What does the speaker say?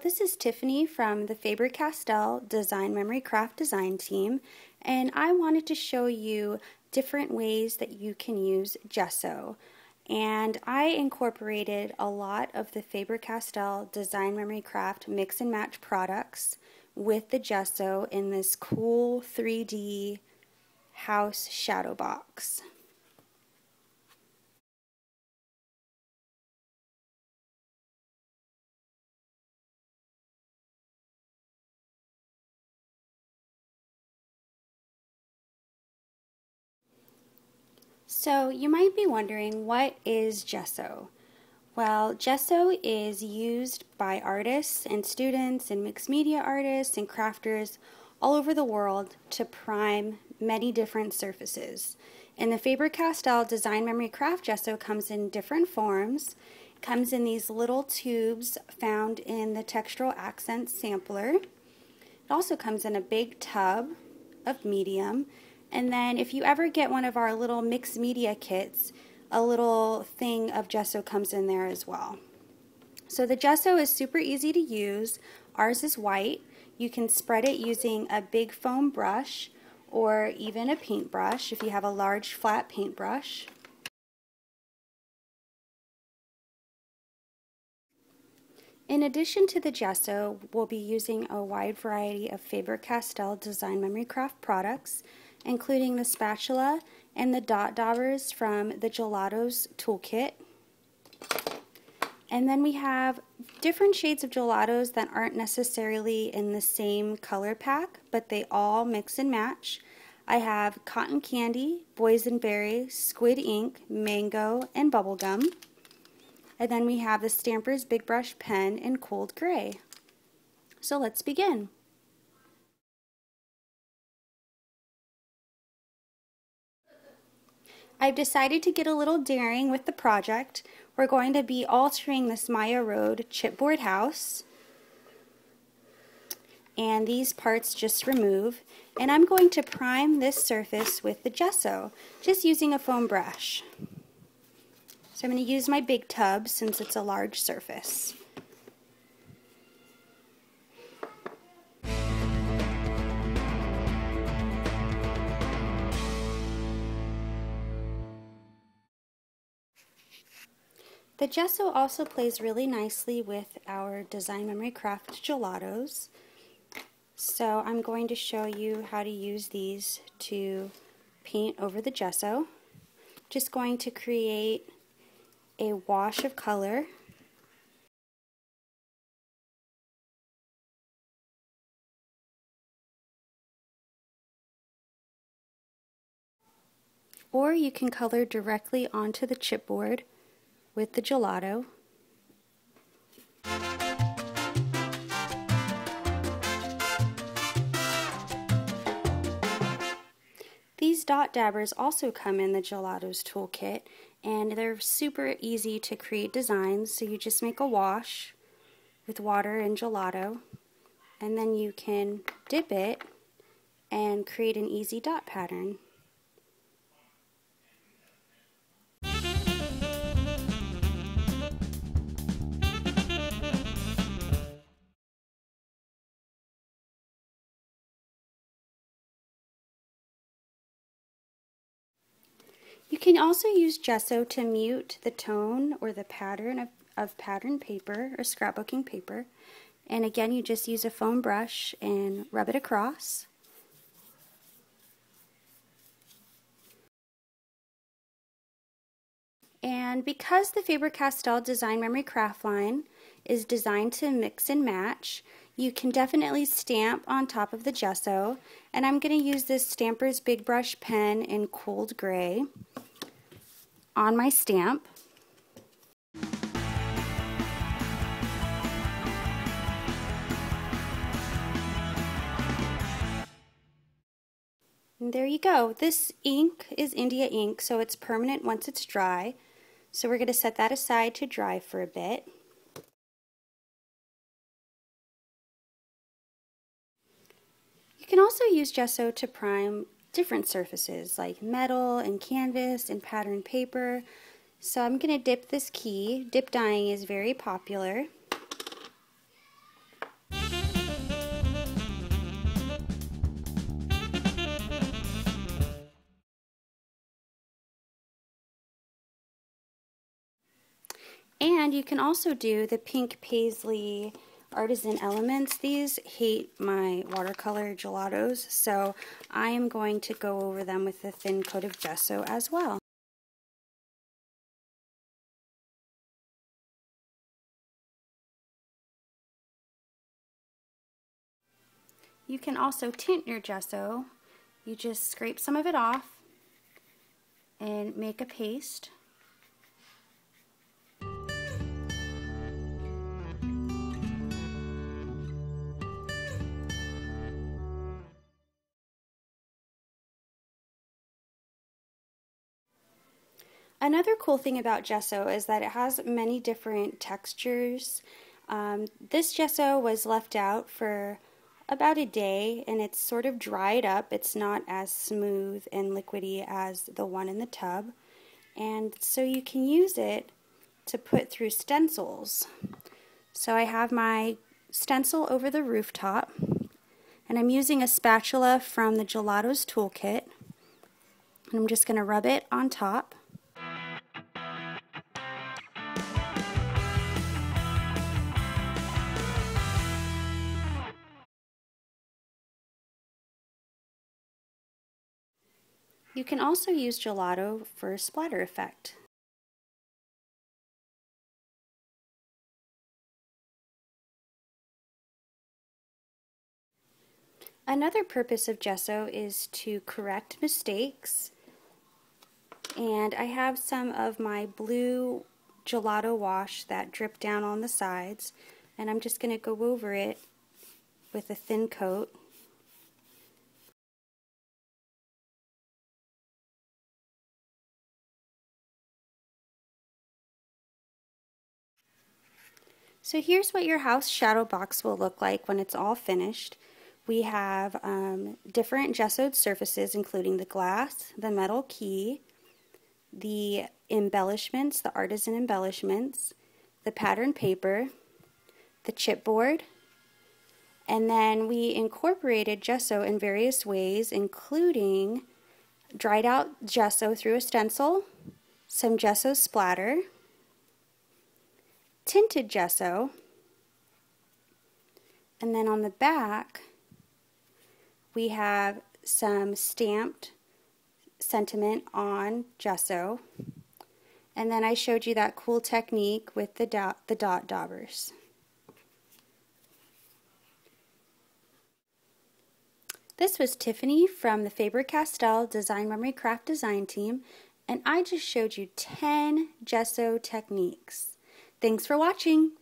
this is Tiffany from the Faber-Castell Design Memory Craft Design team, and I wanted to show you different ways that you can use gesso. And I incorporated a lot of the Faber-Castell Design Memory Craft mix and match products with the gesso in this cool 3D house shadow box. So you might be wondering, what is gesso? Well, gesso is used by artists and students and mixed media artists and crafters all over the world to prime many different surfaces. And the Faber-Castell Design Memory Craft Gesso comes in different forms. It comes in these little tubes found in the Textural Accents Sampler. It also comes in a big tub of medium. And then if you ever get one of our little mixed media kits, a little thing of gesso comes in there as well. So the gesso is super easy to use. Ours is white. You can spread it using a big foam brush or even a paintbrush if you have a large flat paintbrush. In addition to the gesso, we'll be using a wide variety of Faber-Castell Design Memory Craft products, including the spatula and the dot daubers from the Gelatos toolkit. And then we have different shades of gelatos that aren't necessarily in the same color pack, but they all mix and match. I have cotton candy, boysenberry, squid ink, mango, and bubblegum. And then we have the Stampers Big Brush Pen in cold gray. So let's begin. I've decided to get a little daring with the project. We're going to be altering this Maya Road chipboard house. And these parts just remove. And I'm going to prime this surface with the gesso, just using a foam brush. So I'm going to use my big tub since it's a large surface. The gesso also plays really nicely with our Design Memory Craft gelatos. So I'm going to show you how to use these to paint over the gesso. Just going to create a wash of color. Or you can color directly onto the chipboard with the gelato. These dot dabbers also come in the Gelato's toolkit, and they're super easy to create designs. So you just make a wash with water and gelato, and then you can dip it and create an easy dot pattern. You can also use gesso to mute the tone or the pattern of pattern paper or scrapbooking paper. And again, you just use a foam brush and rub it across. And because the Faber-Castell Design Memory Craft line is designed to mix and match, you can definitely stamp on top of the gesso. And I'm going to use this Stampers Big Brush Pen in cold gray on my stamp. And there you go. This ink is India ink, so it's permanent once it's dry. So we're going to set that aside to dry for a bit. You can also use gesso to prime different surfaces like metal and canvas and pattern paper. So I'm going to dip this key. Dip dyeing is very popular. And you can also do the pink paisley artisan elements. These hate my watercolor gelatos, so I am going to go over them with a thin coat of gesso as well. You can also tint your gesso. You just scrape some of it off and make a paste. Another cool thing about gesso is that it has many different textures. This gesso was left out for about a day and it's sort of dried up. It's not as smooth and liquidy as the one in the tub. And so you can use it to put through stencils. So I have my stencil over the rooftop and I'm using a spatula from the Gelatos toolkit. And I'm just going to rub it on top. You can also use gelato for a splatter effect. Another purpose of gesso is to correct mistakes. And I have some of my blue gelato wash that dripped down on the sides, and I'm just going to go over it with a thin coat. So here's what your house shadow box will look like when it's all finished. We have different gessoed surfaces, including the glass, the metal key, the embellishments, the artisan embellishments, the pattern paper, the chipboard, and then we incorporated gesso in various ways, including dried out gesso through a stencil, some gesso splatter, tinted gesso, and then on the back we have some stamped sentiment on gesso, and then I showed you that cool technique with the dot daubers. This was Tiffany from the Faber-Castell Design Memory Craft Design Team, and I just showed you 10 gesso techniques. Thanks for watching.